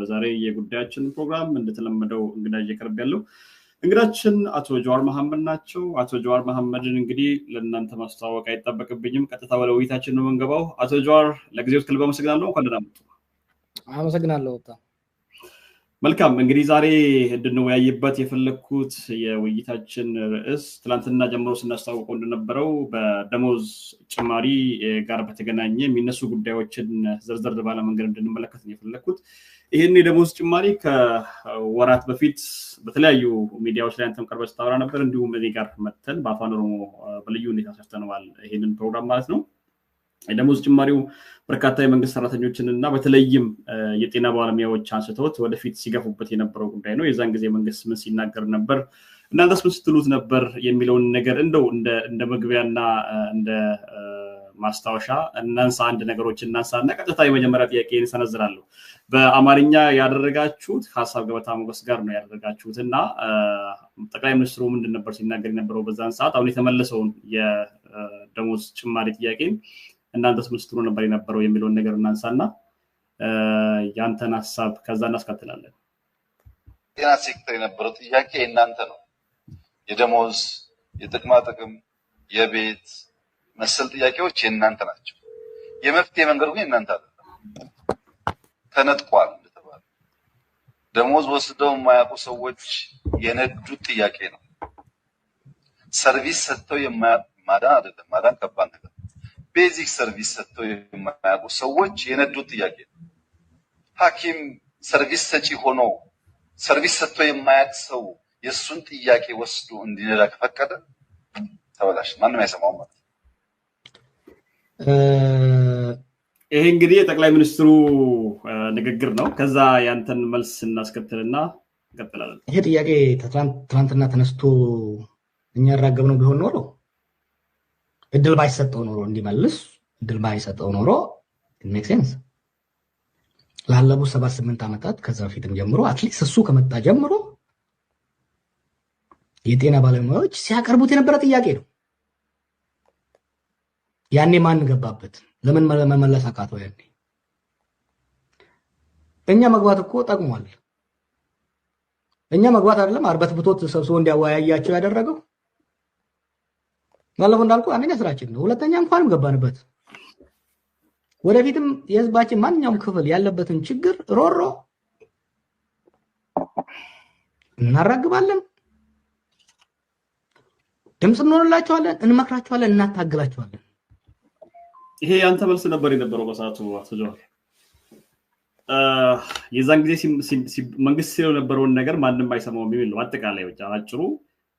በዛሬ የጉዳያችን ፕሮግራም እንደተለመደው እንግዳ እየቀርብ ያለው እንግዳችን አቶ ጀዋር መሐመድ ናቸው። አቶ ጀዋር መሐመድን እንግዲህ ለእናንተ ማስተዋወቅ አይጠበቅብኝም። ቀጥታ ወደ ውይይታችን ነው የምንገባው። አቶ ጀዋር ለጊዜው ከልብ አመሰግናለሁ። እንኳን ደህና መጡ። አመሰግናለሁ። መልካም እንግዲህ ዛሬ እንድንወያይበት የፈለኩት የውይይታችን ርዕስ ትላንትና ጀምሮ ስናስተዋውቀው እንደነበረው በደሞዝ ጭማሪ ጋር በተገናኘ የሚነሱ ጉዳዮችን ዝርዝር ባለ መንገድ እንድንመለከት ነው የፈለኩት። ይሄን የደሞዝ ጭማሪ ከወራት በፊት በተለያዩ ሚዲያዎች ላይ አንተም ቀርበህ ስታወራ ነበር። እንዲሁም እኔ ጋር መተን በአፋን ኦሮሞ በልዩ ሁኔታ ሰርተነዋል ይሄንን ፕሮግራም ማለት ነው። የደሞዝ ጭማሪው በርካታ የመንግስት ሰራተኞችን እና በተለይም የጤና ባለሙያዎች አንስተውት ወደፊት ሲገፉበት የነበረው ጉዳይ ነው። የዛን ጊዜ መንግስት ምን ሲናገር ነበር፣ እናንተስ ምን ስትሉት ነበር የሚለውን ነገር እንደው እንደ መግቢያና እንደ ማስታወሻ እናንሳ፣ አንድ ነገሮችን እናንሳና ቀጥታ የመጀመሪያ ጥያቄን ሰነዝራለሁ። በአማርኛ ያደረጋችሁት ሀሳብ ገበታ ሞገስ ጋር ነው ያደረጋችሁትና ጠቅላይ ሚኒስትሩ ምንድን ነበር ሲናገር የነበረው በዛን ሰዓት? አሁን የተመለሰውን የደሞዝ ጭማሪ ጥያቄን እናንተስ ምን ስትሉ ነበር የነበረው የሚለውን ነገር እናንሳና ያንተን ሀሳብ ከዛ እናስከትላለን። ጤና ሴክተር የነበረው ጥያቄ እናንተ ነው። የደሞዝ፣ የጥቅማ ጥቅም፣ የቤት መሰል ጥያቄዎች የእናንተ ናቸው። የመፍትሄ መንገዱ ግን እናንተ አይደለም። ተነጥቋል እንደተባለ ደሞዝ ወስደው የማያውቁ ሰዎች የነዱት ጥያቄ ነው። ሰርቪስ ሰጥተው ማዳን አይደለም፣ ማዳን ከባድ ነገር። ቤዚክ ሰርቪስ ሰጥተው የማያውቁ ሰዎች የነዱት ጥያቄ ነው። ሐኪም ሰርቪስ ሰጪ ሆኖ ሰርቪስ ሰጥቶ የማያውቅ ሰው የሱን ጥያቄ ወስዶ እንዲነዳ ከፈቀደ ተበላሽ፣ ማንም አይሰማውም ማለት ነው። ይሄ እንግዲህ የጠቅላይ ሚኒስትሩ ንግግር ነው። ከዛ ያንተን መልስ እናስከትልና እንቀጥላለን። ይሄ ጥያቄ ትናንትና ተነስቶ እኛ ያራገብነው ቢሆን ኖሮ እድል ባይሰጠው ኖሮ እንዲመልስ እድል ባይሰጠው ኖሮ ሜክ ሴንስ። ላለፉት 78 ዓመታት ከዛ በፊትም ጀምሮ አትሊስት እሱ ከመጣ ጀምሮ የጤና ባለሙያዎች ሲያቀርቡት የነበረ ጥያቄ ነው። ያኔ ማን ገባበት? ለምን መመለስ አቃተው? ያኔ እኛ መግባት እኮ ጠቅሟል። እኛ መግባት አይደለም አርበትብቶት ሰብስቦ እንዲያወያያቸው ያደረገው ባለፈው እንዳልኩ አንደኛ ስራችን ነው። ሁለተኛ እንኳንም ገባንበት። ወደፊትም የህዝባችን ማንኛውም ክፍል ያለበትን ችግር ሮሮ እናራግባለን፣ ድምጽ እንሆንላቸዋለን፣ እንመክራቸዋለን፣ እናታግላቸዋለን። ይሄ ያንተ መልስ ነበር የነበረው በሰዓቱ አቶ ጀዋር። የዛን ጊዜ መንግስት ሲለው የነበረውን ነገር ማንም አይሰማውም የሚል ነው አጠቃላይ ብቻ አጭሩ።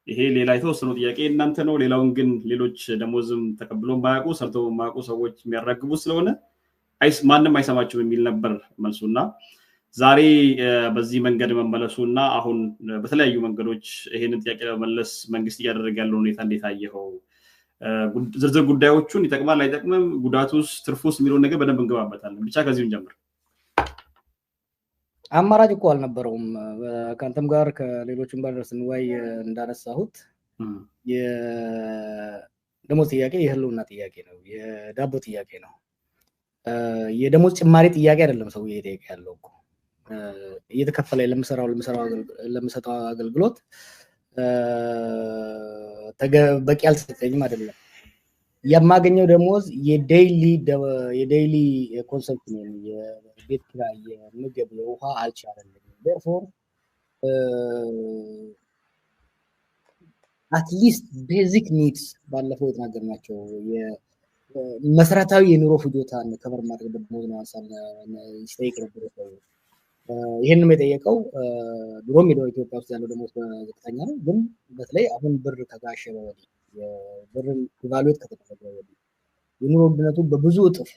ይሄ ሌላ የተወሰነው ጥያቄ እናንተ ነው፣ ሌላውን ግን ሌሎች ደሞዝም ተቀብሎ የማያውቁ ሰርተው የማያውቁ ሰዎች የሚያራግቡ ስለሆነ ማንም አይሰማቸው የሚል ነበር መልሱና ዛሬ በዚህ መንገድ መመለሱና አሁን በተለያዩ መንገዶች ይሄንን ጥያቄ ለመመለስ መንግስት እያደረገ ያለው ሁኔታ እንዴት አየኸው? ዝርዝር ጉዳዮቹን ይጠቅማል አይጠቅምም፣ ጉዳቱስ ትርፉስ የሚለውን ነገር በደንብ እንገባበታለን። ብቻ ከዚሁ እንጀምር። አማራጭ እኮ አልነበረውም። ከአንተም ጋር ከሌሎችም ጋር ስንወያይ እንዳነሳሁት የደሞዝ ጥያቄ የህልውና ጥያቄ ነው፣ የዳቦ ጥያቄ ነው። የደሞዝ ጭማሪ ጥያቄ አይደለም። ሰው እየጠየቀ ያለው እኮ እየተከፈለ ለምሰጠው አገልግሎት በቂ አልተሰጠኝም አይደለም። የማገኘው ደሞዝ የዴይሊ ኮንሰፕሽን፣ የቤት ኪራይ፣ የምግብ፣ የውሃ አልቻለኝም። therefore አትሊስት ቤዚክ ኒድስ ባለፈው የተናገርናቸው መሰረታዊ የኑሮ ፍጆታን ከበር ማድረግ ደሞዝ ነው ሀሳብ ሲጠይቅ ነበር። ይሄንም የጠየቀው ድሮም ኢትዮጵያ ውስጥ ያለው ደሞዝ ዝቅተኛ ነው፣ ግን በተለይ አሁን ብር ከጋሸበ ወዲህ የብርን ኢቫሉዌት ከተደረገ ወዲህ የኑሮ ውድነቱ በብዙ እጥፍ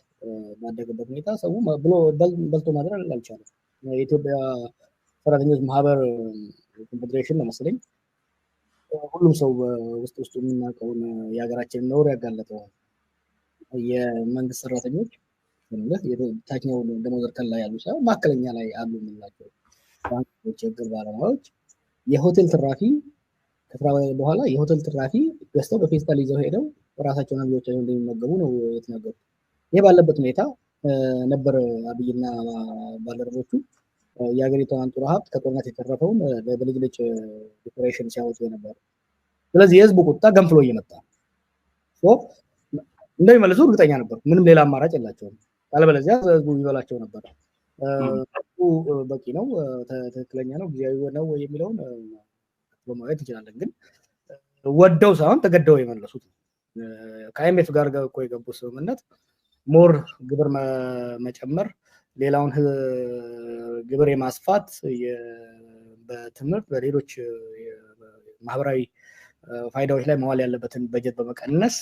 ባደገበት ሁኔታ ሰው ብሎ በልቶ ማድረግ አልቻለም። የኢትዮጵያ ሰራተኞች ማህበር ኮንፌዴሬሽን ነው መሰለኝ ሁሉም ሰው ውስጥ የሚናቀውን የሀገራችንን ነውር ያጋለጠው የመንግስት ሰራተኞች የታችኛው ደሞዝ እርከን ላይ ያሉ ሳይሆን ማዕከለኛ ላይ አሉ የምንላቸው ባንኮች፣ የግል ባለሙያዎች የሆቴል ትራፊ ከስራ በኋላ የሆቴል ትራፊ ገዝተው በፌስታል ይዘው ሄደው ራሳቸውን ልጆቻቸውን እንደሚመገቡ ነው የተናገሩት። ይሄ ባለበት ሁኔታ ነበር አብይና ባልደረቦቹ የሀገሪቷን አንጡራ ሀብት ከጦርነት የተረፈውን በልጅ ልጅ ዲኮሬሽን ሲያወጡ የነበሩ። ስለዚህ የህዝቡ ቁጣ ገንፍሎ እየመጣ እንደሚመልሱ እርግጠኛ ነበር። ምንም ሌላ አማራጭ የላቸውም። ካለበለዚያ ህዝቡ ይበላቸው ነበር። በቂ ነው፣ ትክክለኛ ነው፣ ጊዜያዊ ነው የሚለውን ማየት እንችላለን። ግን ወደው ሳይሆን ተገደው የመለሱት ከአይኤምኤፍ ጋር እኮ የገቡት ስምምነት ሞር ግብር መጨመር፣ ሌላውን ግብር የማስፋት፣ በትምህርት በሌሎች ማህበራዊ ፋይዳዎች ላይ መዋል ያለበትን በጀት በመቀነስ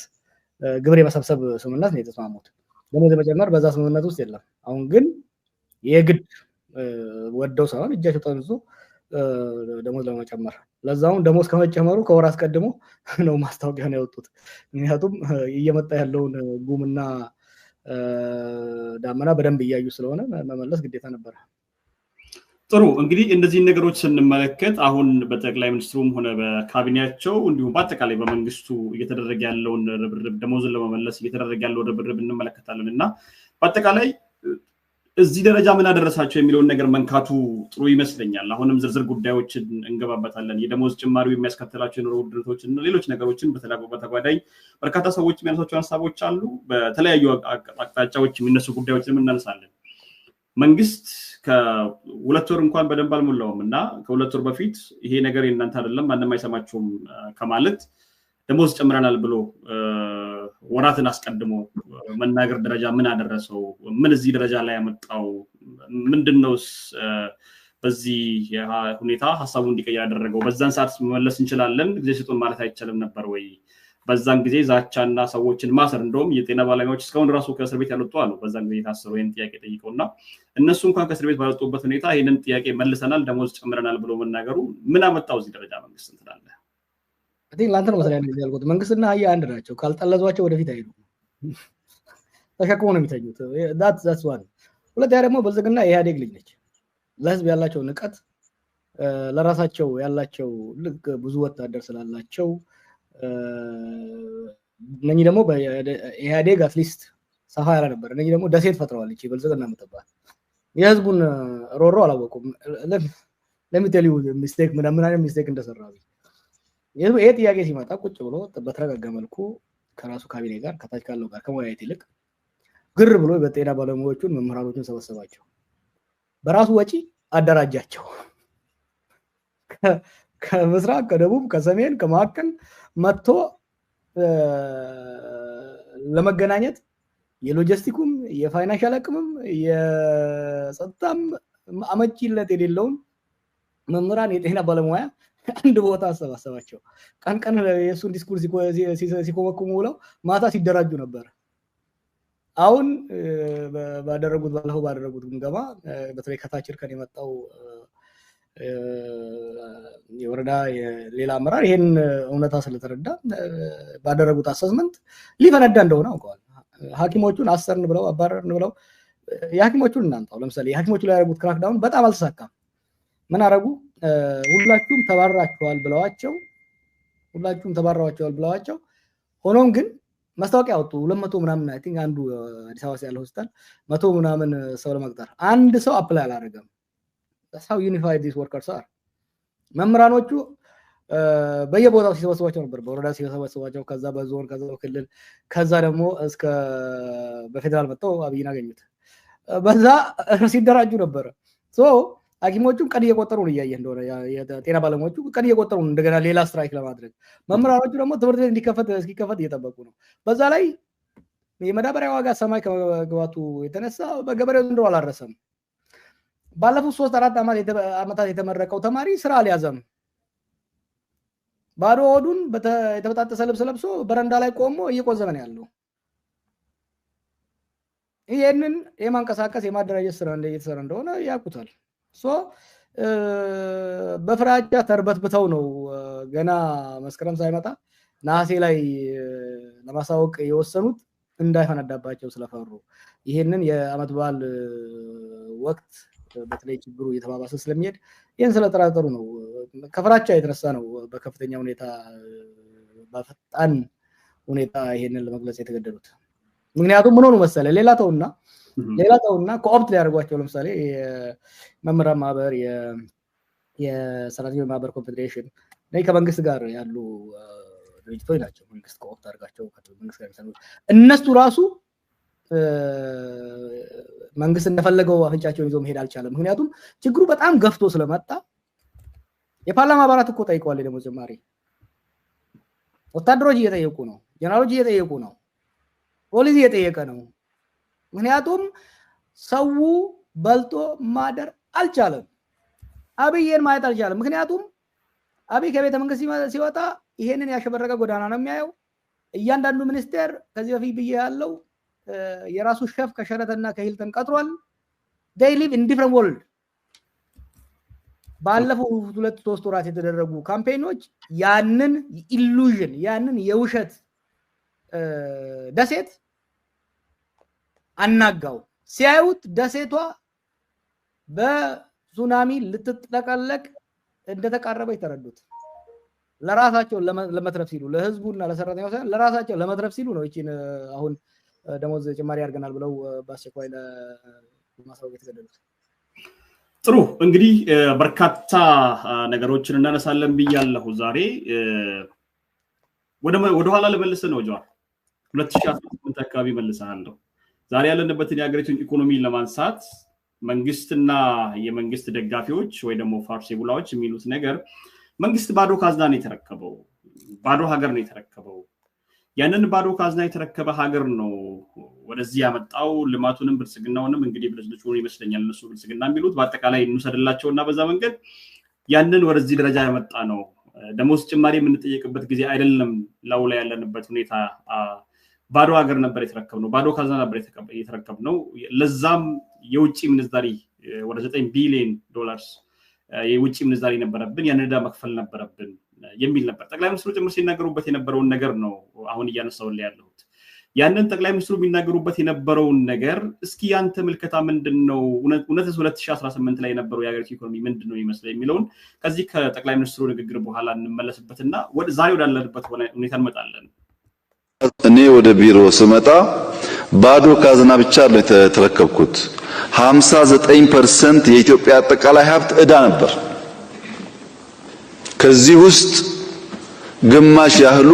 ግብር የመሰብሰብ ስምምነት ነው የተስማሙት። ደሞዝ መጨመር በዛ ስምምነት ውስጥ የለም። አሁን ግን የግድ ወደው ሳይሆን እጃቸው ጠምዞ ደሞዝ ለመጨመር፣ ለዛውም ደሞዝ ከመጨመሩ ከወር አስቀድሞ ነው ማስታወቂያ ነው ያወጡት። ምክንያቱም እየመጣ ያለውን ጉምና ዳመና በደንብ እያዩ ስለሆነ መመለስ ግዴታ ነበር። ጥሩ እንግዲህ እነዚህን ነገሮች ስንመለከት አሁን በጠቅላይ ሚኒስትሩም ሆነ በካቢኔያቸው እንዲሁም በአጠቃላይ በመንግስቱ እየተደረገ ያለውን ርብርብ ደሞዝን ለመመለስ እየተደረገ ያለውን ርብርብ እንመለከታለን እና በአጠቃላይ እዚህ ደረጃ ምን አደረሳቸው የሚለውን ነገር መንካቱ ጥሩ ይመስለኛል። አሁንም ዝርዝር ጉዳዮችን እንገባበታለን። የደሞዝ ጭማሪው የሚያስከትላቸው የኑሮ ውድነቶችን እና ሌሎች ነገሮችን በተጓዳኝ በርካታ ሰዎች የሚያነሷቸው ሀሳቦች አሉ። በተለያዩ አቅጣጫዎች የሚነሱ ጉዳዮችንም እናነሳለን። መንግስት ከሁለት ወር እንኳን በደንብ አልሞላውም እና ከሁለት ወር በፊት ይሄ ነገር የእናንተ አይደለም ማንም አይሰማችሁም ከማለት ደሞዝ ጨምረናል ብሎ ወራትን አስቀድሞ መናገር ደረጃ ምን አደረሰው? ምን እዚህ ደረጃ ላይ ያመጣው ምንድነውስ? በዚህ ሁኔታ ሐሳቡ እንዲቀየር ያደረገው? በዛን ሰዓት መመለስ እንችላለን ጊዜ ስጡን ማለት አይቻልም ነበር ወይ? በዛን ጊዜ ዛቻና ሰዎችን ማሰር እንደውም የጤና ባለሙያዎች እስካሁን ራሱ ከእስር ቤት ያልወጡ አሉ። በዛን ጊዜ ታሰሩ ይሄን ጥያቄ ጠይቀውና እነሱ እንኳን ከእስር ቤት ባልወጡበት ሁኔታ ይሄንን ጥያቄ መልሰናል ደሞዝ ጨምረናል ብሎ መናገሩ ምን አመጣው እዚህ ደረጃ መንግስት እንትላለ? ላንተ ነው መሰለኝ ያልኩት። መንግስትና አህያ አንድ ናቸው። ካልጠለዟቸው ወደፊት አይሄዱ፣ ተሸክሞ ነው የሚተኙት። that's one። ሁለተኛ ደግሞ ብልጽግና የኢህአዴግ ልጅ ነች። ለህዝብ ያላቸው ንቀት፣ ለራሳቸው ያላቸው ልክ ብዙ ወታደር ስላላቸው እነኚህ ደግሞ በኢህአዴግ አትሊስት ሰፋ ያለ ነበር። እነኚህ ደግሞ ደሴት ፈጥረዋል። እቺ ብልጽግና የምትባል የህዝቡን ሮሮ አላወቁም። ለሚቴል ሚስቴክ ምን አይነት ሚስቴክ እንደሰራው ይሄ ጥያቄ ሲመጣ ቁጭ ብሎ በተረጋጋ መልኩ ከራሱ ካቢኔ ጋር ከታች ካለው ጋር ከመወያየት ይልቅ ግር ብሎ በጤና ባለሙያዎቹን መምህራኖቹን ሰበሰባቸው፣ በራሱ ወጪ አደራጃቸው። ከምስራቅ ከደቡብ ከሰሜን ከመካከል መጥቶ ለመገናኘት የሎጂስቲኩም የፋይናንሻል አቅምም የጸጥታም አመቺነት የሌለውን መምህራን የጤና ባለሙያ አንድ ቦታ አሰባሰባቸው። ቀን ቀን የሱን ዲስኩርስ ሲኮመኩሙ ብለው ማታ ሲደራጁ ነበር። አሁን ባደረጉት ግምገማ በተለይ ከታች እርከን የመጣው የወረዳ ሌላ አመራር ይሄን እውነታ ስለተረዳ ባደረጉት አሰስመንት ሊፈነዳ እንደሆነ አውቀዋል። ሐኪሞቹን አሰርን ብለው አባረርን ብለው የሐኪሞቹን እናንጣው። ለምሳሌ የሐኪሞቹ ላይ ያደረጉት ክራክዳውን በጣም አልተሳካም። ምን አረጉ? ሁላችሁም ተባራችኋል ብለዋቸው ሆኖም ግን ማስታወቂያ አወጡ። 200 ምናምን አይ ቲንክ አንዱ አዲስ አበባ ያለው ሆስፒታል 100 ምናምን ሰው ለመቅጠር አንድ ሰው አፕላይ አላደረገም። that's how unified these workers are። መምህራኖቹ በየቦታው ሲሰበስቧቸው ነበር። በወረዳ ሲሰበስቧቸው፣ ከዛ በዞን፣ ከዛ በክልል፣ ከዛ ደግሞ እስከ በፌደራል መጥተው አብይን አገኙት። በዛ ሲደራጁ ነበር። ሐኪሞቹም ቀን እየቆጠሩ ነው እያየህ እንደሆነ የጤና ባለሙያዎቹ ቀን እየቆጠሩ ነው እንደገና ሌላ ስትራይክ ለማድረግ። መምህራኖቹ ደግሞ ትምህርት ቤት እስኪከፈት እየጠበቁ ነው። በዛ ላይ የመዳበሪያ ዋጋ ሰማይ ከመግባቱ የተነሳ በገበሬው ዘንድሮ አላረሰም። ባለፉት 3-4 ዓመታት የተመረቀው ተማሪ ስራ አልያዘም። ባዶ ሆዱን የተበጣጠሰ ልብስ ለብሶ በረንዳ ላይ ቆሞ እየቆዘመ ነው ያለው። ይሄንን የማንቀሳቀስ የማደራጀት ስራ እየተሰራ እንደሆነ ያውቁታል። በፍራቻ ተርበትብተው ነው ገና መስከረም ሳይመጣ ነሐሴ ላይ ለማሳወቅ የወሰኑት እንዳይፈነዳባቸው ስለፈሩ። ይሄንን የአመት በዓል ወቅት በተለይ ችግሩ እየተባባሰ ስለሚሄድ ይሄን ስለተራጠሩ ነው። ከፍራቻ የተነሳ ነው በከፍተኛ ሁኔታ በፈጣን ሁኔታ ይሄንን ለመግለጽ የተገደዱት። ምክንያቱም ምን ሆነ መሰለ ሌላ ተውና ሌላ ተውና ኮኦፕት ሊያደርጓቸው ለምሳሌ የመምህራን ማህበር የሰራተኞች ማህበር ኮንፌዴሬሽን ላይ ከመንግስት ጋር ያሉ ድርጅቶች ናቸው መንግስት ኮኦፕት አድርጋቸው መንግስት ጋር የሚሰሩ እነሱ ራሱ መንግስት እንደፈለገው አፍንጫቸውን ይዞ መሄድ አልቻለም ምክንያቱም ችግሩ በጣም ገፍቶ ስለመጣ የፓርላማ አባላት እኮ ጠይቀዋል ደግሞ ጀማሪ ወታደሮች እየጠየቁ ነው ጀነራሎች እየጠየቁ ነው ፖሊስ እየጠየቀ ነው ምክንያቱም ሰው በልቶ ማደር አልቻለም አብይን ማየት አልቻለም ምክንያቱም አብይ ከቤተ መንግስት ሲወጣ ይሄንን ያሸበረቀ ጎዳና ነው የሚያየው እያንዳንዱ ሚኒስቴር ከዚህ በፊት ብዬ ያለው የራሱ ሼፍ ከሸረተና ከሂልተን ቀጥሯል they live in different world ባለፈው 2-3 ወራት የተደረጉ ካምፔኖች ያንን ኢሉዥን ያንን የውሸት ደሴት አናጋው ሲያዩት ደሴቷ በሱናሚ ልትጠቀለቅ እንደተቃረበ ይተረዱት ለራሳቸው ለመትረፍ ሲሉ ለህዝቡና ለሰራተኛው ሳይሆን ለራሳቸው ለመትረፍ ሲሉ ነው እቺን አሁን ደሞዝ ጭማሪ ያርገናል ብለው ባስቸኳይ ለማሳወቅ የተገደሉት ጥሩ እንግዲህ በርካታ ነገሮችን እናነሳለን ብያለሁ ዛሬ ወደ ኋላ ለመልስ ነው ጀዋር 2018 አካባቢ መልሰናለሁ ዛሬ ያለንበትን የሀገሪቱን ኢኮኖሚ ለማንሳት መንግስትና የመንግስት ደጋፊዎች ወይ ደግሞ ፋርሲ ቡላዎች የሚሉት ነገር መንግስት ባዶ ካዝና ነው የተረከበው ባዶ ሀገር ነው የተረከበው ያንን ባዶ ካዝና የተረከበ ሀገር ነው ወደዚህ ያመጣው ልማቱንም ብልጽግናውንም እንግዲህ ብልጽግናው ይመስለኛል እነሱ ብልጽግና የሚሉት በአጠቃላይ እንሰደላቸውና በዛ መንገድ ያንን ወደዚህ ደረጃ ያመጣ ነው ደሞዝ ጭማሪ የምንጠየቅበት ጊዜ አይደለም ላው ላይ ያለንበት ሁኔታ ባዶ ሀገር ነበር የተረከብነው ባዶ ካዝና ነበር የተረከብነው ለዛም የውጪ ምንዛሪ ወደ 9 ቢሊዮን ዶላርስ የውጪ ምንዛሪ ነበረብን ያንን ዕዳ መክፈል ነበረብን የሚል ነበር ጠቅላይ ሚኒስትሩ ጭምር ሲናገሩበት የነበረውን ነገር ነው አሁን እያነሳውልኝ ያለሁት ያንን ጠቅላይ ሚኒስትሩ የሚናገሩበት የነበረውን ነገር እስኪ ያንተ ምልከታ ምንድነው እውነትስ 2018 ላይ የነበረው የሀገሪቱ ኢኮኖሚ ምንድነው ይመስላል የሚለውን ከዚህ ከጠቅላይ ሚኒስትሩ ንግግር በኋላ እንመለስበትና ወደ ዛሬ ወዳለበት ሁኔታ እንመጣለን እኔ ወደ ቢሮ ስመጣ ባዶ ካዝና ብቻ ነው የተረከብኩት 59% የኢትዮጵያ አጠቃላይ ሀብት ዕዳ ነበር ከዚህ ውስጥ ግማሽ ያህሉ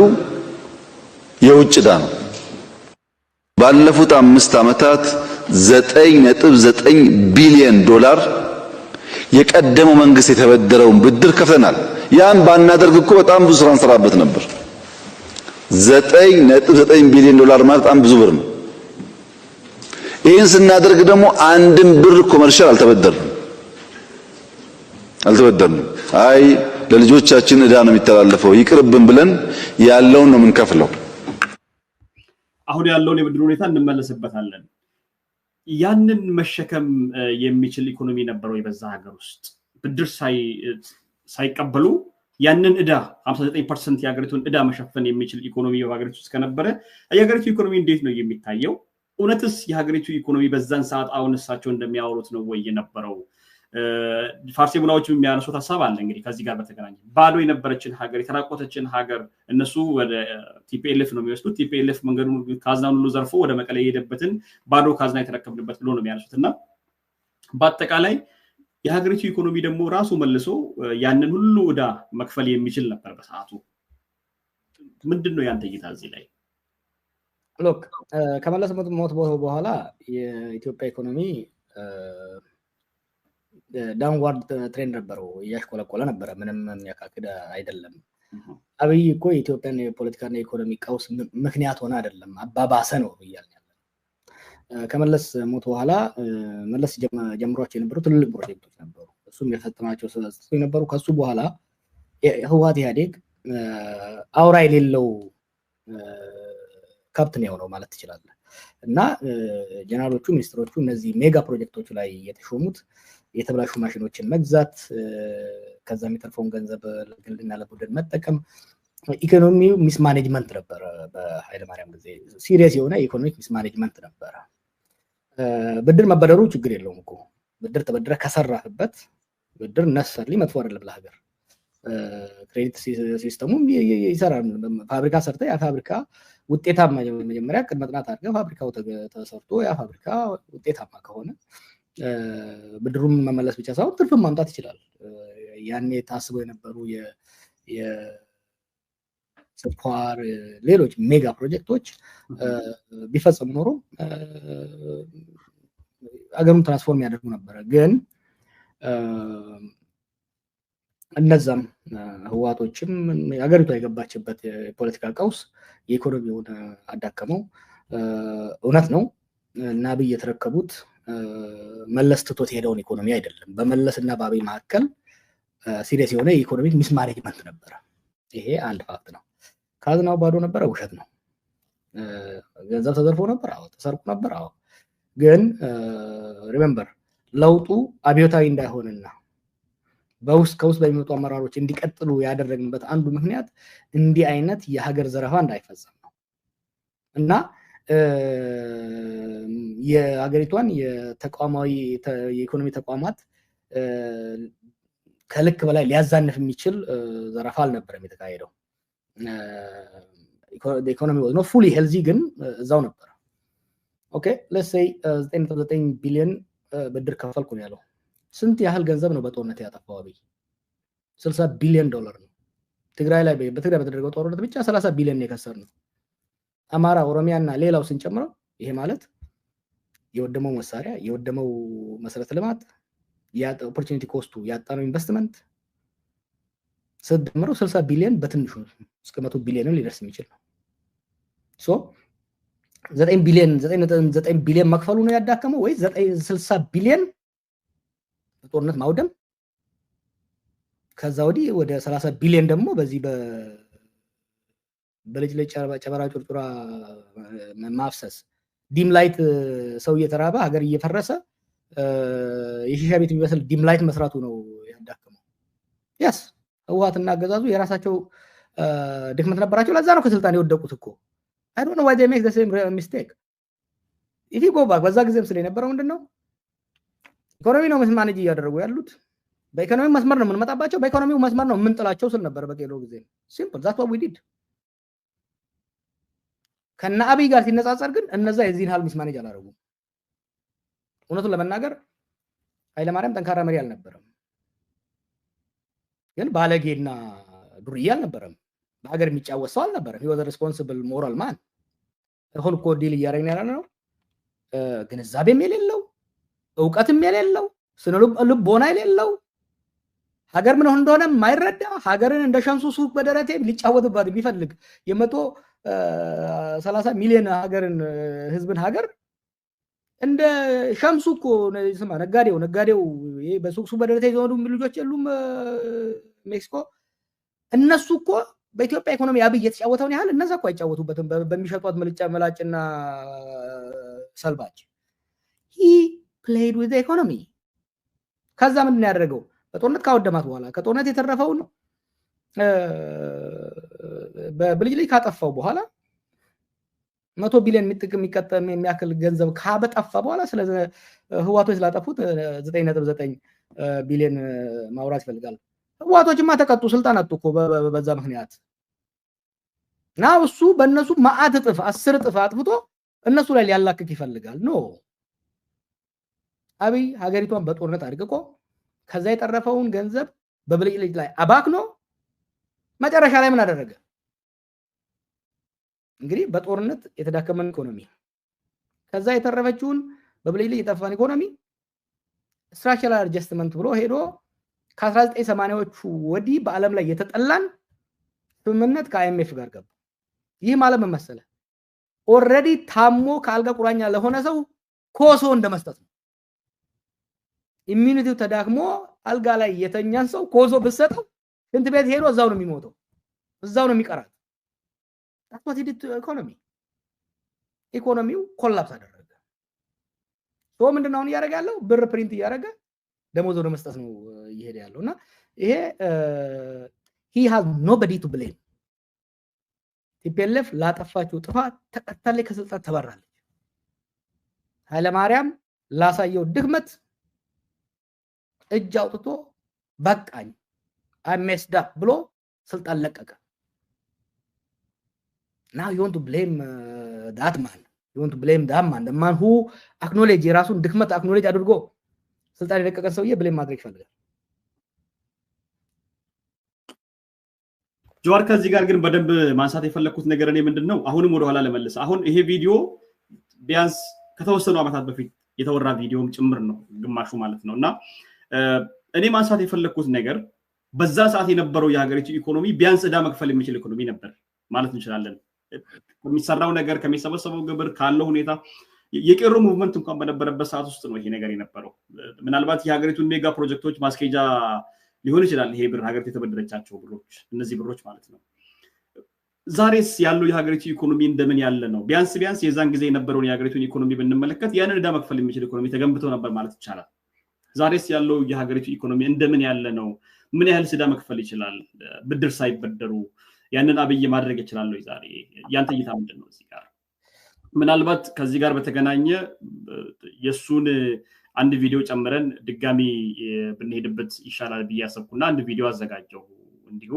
የውጭ ዕዳ ነው ባለፉት 5 አመታት 9.9 ቢሊዮን ዶላር የቀደመው መንግስት የተበደረውን ብድር ከፍለናል ያን ባናደርግ እኮ በጣም ብዙ ስራ እንሰራበት ነበር 9.9 ቢሊዮን ዶላር ማለት በጣም ብዙ ብር ነው ይህን ስናደርግ ደግሞ አንድም ብር ኮመርሻል አልተበደርንም አይ ለልጆቻችን ዕዳ ነው የሚተላለፈው ይቅርብን ብለን ያለውን ነው የምንከፍለው አሁን ያለውን የብድር ሁኔታ እንመለስበታለን ያንን መሸከም የሚችል ኢኮኖሚ ነበረው የበዛ ሀገር ውስጥ ብድር ሳይቀበሉ ያንን ዕዳ 59% የሀገሪቱን ዕዳ መሸፈን የሚችል ኢኮኖሚ በሀገሪቱ ውስጥ ከነበረ የሀገሪቱ ኢኮኖሚ እንዴት ነው የሚታየው እውነትስ የሀገሪቱ ኢኮኖሚ በዛን ሰዓት አሁን እሳቸው እንደሚያወሩት ነው ወይ የነበረው ፋርሲ ቡላዎች የሚያነሱት ሐሳብ አለ እንግዲህ ከዚህ ጋር በተገናኘ ባዶ የነበረችን ሀገር የተራቆተችን ሀገር እነሱ ወደ ቲፒኤልኤፍ ነው የሚወስዱት ቲፒኤልኤፍ መንገዱን ካዝናውን ሁሉ ዘርፎ ወደ መቀሌ የሄደበትን ባዶ ካዝና የተረከብንበት ብሎ ነው የሚያነሱትና በአጠቃላይ የሀገሪቱ ኢኮኖሚ ደግሞ ራሱ መልሶ ያንን ሁሉ ዕዳ መክፈል የሚችል ነበር በሰዓቱ ምንድነው ያንተ እይታ እዚህ ላይ ሎክ ከመለስ ሞት በኋላ የኢትዮጵያ ኢኮኖሚ ዳውንዋርድ ትሬንድ ነበረው ያሽቆለቆለ ነበር ምንም የሚያካክድ አይደለም አብይ እኮ የኢትዮጵያን የፖለቲካና የኢኮኖሚ ቀውስ ምክንያት ሆነ አይደለም አባባሰ ነው ይያልኛል ከመለስ ሞት በኋላ መለስ ጀምሯቸው የነበሩ ትልልቅ ፕሮጀክቶች ነበሩ እሱም የፈጠናቸው ስለዚህ ነበሩ ከሱ በኋላ ህወሓት ኢህአዴግ አውራ የሌለው ከብት ነው ማለት ይችላል እና ጀነራሎቹ ሚኒስትሮቹ እነዚህ ሜጋ ፕሮጀክቶች ላይ የተሾሙት የተብላሹ ማሽኖችን መግዛት ከዛ የሚተርፈውን ገንዘብ ለግልና ለቡድን መጠቀም ኢኮኖሚው ሚስ ማኔጅመንት ነበር በኃይለ ማርያም ጊዜ ሲሪየስ የሆነ ኢኮኖሚክ ሚስ ማኔጅመንት ነበር ብድር መበደሩ ችግር የለውም እኮ ብድር ተበድረ ከሰራህበት ብድር ነሰርሊ መጥፎ አይደለም ለሀገር ክሬዲት ሲስተሙ ይሰራል። ፋብሪካ ሰርተ ያ ፋብሪካ ውጤታማ መጀመሪያ ቅድመ ጥናት አድርገህ ፋብሪካው ተሰርቶ ያ ፋብሪካ ውጤታማ ከሆነ ብድሩን መመለስ ብቻ ሳይሆን ትርፍም ማምጣት ይችላል። ያኔ ታስበው የነበሩ የስኳር ሌሎች ሜጋ ፕሮጀክቶች ቢፈጸሙ ኖሮ አገሩን ትራንስፎርም ያደርጉ ነበር። ግን እነዛም ህዋቶችም አገሪቷ የገባችበት የፖለቲካ ቀውስ የኢኮኖሚውን አዳከመው። እውነት ነው እና አብይ የተረከቡት መለስ ትቶት ሄደውን ኢኮኖሚ አይደለም። በመለስና በአብይ መካከል ሲሪየስ የሆነ የኢኮኖሚ ሚስማኔጅመንት ነበረ። ይሄ አንድ ፋክት ነው። ካዝናው ባዶ ነበረ፣ ውሸት ነው። ገንዘብ ተዘርፎ ነበር፣ አዎ። ተሰርቆ ነበር፣ አዎ። ግን ሪሜምበር ለውጡ አብዮታዊ እንዳይሆንና ከውስጥ በሚመጡ አመራሮች እንዲቀጥሉ ያደረግንበት አንዱ ምክንያት እንዲህ አይነት የሀገር ዘረፋ እንዳይፈጸም ነው እና የሀገሪቷን የተቋማዊ የኢኮኖሚ ተቋማት ከልክ በላይ ሊያዛንፍ የሚችል ዘረፋ አልነበረም የተካሄደው። ኢኮኖሚ ነው ፉሊ ሄልዚ፣ ግን እዛው ነበር። ኦኬ ሌትስ ሴይ 9.9 ቢሊዮን ብድር ከፈልኩ ነው ያለው። ስንት ያህል ገንዘብ ነው በጦርነት ያጠፋው አብይ? 60 ቢሊዮን ዶላር ነው። ትግራይ ላይ በትግራይ በተደረገው ጦርነት ብቻ 30 ቢሊዮን ነው የከሰርነው። አማራ፣ ኦሮሚያና ሌላው ስንጨምረው ይሄ ማለት የወደመው መሳሪያ፣ የወደመው መሰረተ ልማት፣ ኦፖርቹኒቲ ኮስቱ፣ ያጣነው ኢንቨስትመንት ስድምረው 60 ቢሊዮን በትንሹ እስከ 100 ቢሊዮን ሊደርስ የሚችል ነው። ሶ 9 ቢሊዮን መክፈሉ ነው ያዳከመው ወይ 60 ቢሊዮን ጦርነት ማውደም? ከዛ ወዲህ ወደ 30 ቢሊዮን ደግሞ በዚህ በልጅ ላይ ጨበራ ጩርጩራ ማፍሰስ፣ ዲም ላይት ሰው እየተራበ ሀገር እየፈረሰ የሺሻ ቤት የሚመስል ዲም ላይት መስራቱ ነው ያዳከመው። ያስ ህወሓትና አገዛዙ የራሳቸው ድክመት ነበራቸው። ለዛ ነው ከስልጣን የወደቁት እኮ። I don't know why they make the same mistake. If you go back በዛ ጊዜም ስለነበረው ምንድነው ኢኮኖሚ ነው ማኔጅ እያደረጉ ያሉት። በኢኮኖሚ መስመር ነው የምንመጣባቸው፣ በኢኮኖሚው መስመር ነው የምንጥላቸው ስል ነበር በቄሎ ጊዜ። ሲምፕል that's what we did። ከና አብይ ጋር ሲነጻጸር ግን እነዛ የዚህን ሀል ሚስ ማኔጅ አላደረጉም። እውነቱን ለመናገር ኃይለማርያም ጠንካራ መሪ አልነበረም፣ ግን ባለጌና ዱርዬ አልነበረም። በሀገር የሚጫወት ሰው አልነበረም። he was a responsible moral man። አሁን እኮ ዲል እያደረግን ያለ ነው ግንዛቤም የሌለው እውቀትም የሌለው ስነ ልቦና የሌለው ሀገር ምን እንደሆነ የማይረዳ ሀገርን እንደ ሸምሱ ሱቅ በደረቴ ሊጫወትባት ቢፈልግ የ130 ሚሊዮን ሀገርን ህዝብን ሀገር እንደ ሸምሱ እኮ ስማ ነጋዴው ይሄ በሱቅ በደረቴ ይዘው ልጆች የሉም ሜክሲኮ። እነሱ እኮ በኢትዮጵያ ኢኮኖሚ አብይ የተጫወተውን ያህል እነዛ እኮ አይጫወቱበትም በሚሸጧት መላጭና ሰልባጅ። he played with the economy። ከዛ ምንድን ያደረገው በጦርነት ካወደማት በኋላ ከጦርነት የተረፈውን በብልጅልጅ ካጠፋው በኋላ 100 ቢሊዮን የሚቀጠም የሚያክል ገንዘብ ካበጠፋ በኋላ ስለ ህዋቶች ስላጠፉት 9.9 ቢሊዮን ማውራት ይፈልጋል። ህዋቶችማ ተቀጡ፣ ስልጣን አጡ እኮ በዛ ምክንያት። ናው እሱ በእነሱ ማአት እጥፍ 10 እጥፍ አጥፍቶ እነሱ ላይ ሊያላክክ ይፈልጋል። ኖ አብይ ሀገሪቷን በጦርነት አድቅቆ ከዛ የተረፈውን ገንዘብ በብልጅልጅ ላይ አባክኖ መጨረሻ ላይ ምን አደረገ? እንግዲህ በጦርነት የተዳከመን ኢኮኖሚ ከዛ የተረፈችውን በብልጅልጅ የጠፋን ኢኮኖሚ ስትራክቸራል አድጀስትመንት ብሎ ሄዶ ከ1980ዎቹ ወዲህ በአለም ላይ የተጠላን ስምምነት ከአይኤምኤፍ ጋር ገባ። ይህ ማለት ምን መሰለህ? ኦሬዲ ታሞ ከአልጋ ቁራኛ ለሆነ ሰው ኮሶ እንደመስጠት ነው። ኢሚኒቲው ተዳክሞ አልጋ ላይ የተኛን ሰው ኮሶ ብትሰጠው ሽንት ቤት ሄዶ እዛው ነው የሚሞተው፣ እዛው ነው የሚቀራት። that's what he did to economy። ኢኮኖሚው ኮላፕስ አደረገ። ሶ ምንድነው አሁን እያደረገ ያለው? ብር ፕሪንት እያደረገ ደሞዝ ወደ መስጠት ነው እየሄደ ያለውና ይሄ he has nobody to blame። ቲፒኤልኤፍ ላጠፋችው ጥፋት ተቀጣለች፣ ከስልጣን ተባራለች። ኃይለማርያም ላሳየው ድክመት እጅ አውጥቶ በቃኝ I messed up ብሎ ስልጣን ለቀቀ now you want to blame that man you want to blame that man the man who acknowledge የራሱን ድክመት acknowledge አድርጎ ስልጣን የለቀቀን ሰውዬ blame ማድረግ ይፈልጋል ጆዋር ከዚህ ጋር ግን በደንብ ማንሳት የፈለኩት ነገር እኔ ምንድነው አሁንም ወደ ኋላ ለመለስ አሁን ይሄ ቪዲዮ ቢያንስ ከተወሰኑ አመታት በፊት የተወራ ቪዲዮም ጭምር ነው ግማሹ ማለት ነውና እኔ ማንሳት የፈለኩት ነገር በዛ ሰዓት የነበረው የሀገሪቱ ኢኮኖሚ ቢያንስ ዕዳ መክፈል የሚችል ኢኮኖሚ ነበር ማለት እንችላለን ከሚሰራው ነገር ከሚሰበሰበው ግብር ካለው ሁኔታ የቄሮ ሙቭመንት እንኳን በነበረበት ሰዓት ውስጥ ነው ይሄ ነገር የነበረው ምናልባት የሀገሪቱን ሜጋ ፕሮጀክቶች ማስኬጃ ሊሆን ይችላል ይሄ ብር ሀገሪቱ የተበደረቻቸው ብሮች እነዚህ ብሮች ማለት ነው ዛሬስ ያለው የሀገሪቱ ኢኮኖሚ እንደምን ያለ ነው ቢያንስ የዛን ጊዜ የነበረው የሀገሪቱን ኢኮኖሚ ብንመለከት ያንን ዕዳ መክፈል የሚችል ኢኮኖሚ ተገንብቶ ነበር ማለት ይቻላል ዛሬስ ያለው የሀገሪቱ ኢኮኖሚ እንደምን ያለ ነው ምን ያህል ዕዳ መክፈል ይችላል ብድር ሳይበደሩ ያንን አብይ ማድረግ ይችላል ነው ዛሬ ያንተ እይታ ምንድነው እዚህ ጋር ምናልባት ከዚህ ጋር በተገናኘ የሱን አንድ ቪዲዮ ጨምረን ድጋሚ ብንሄድበት ይሻላል ብያሰብኩና አንድ ቪዲዮ አዘጋጀው እንዲሁ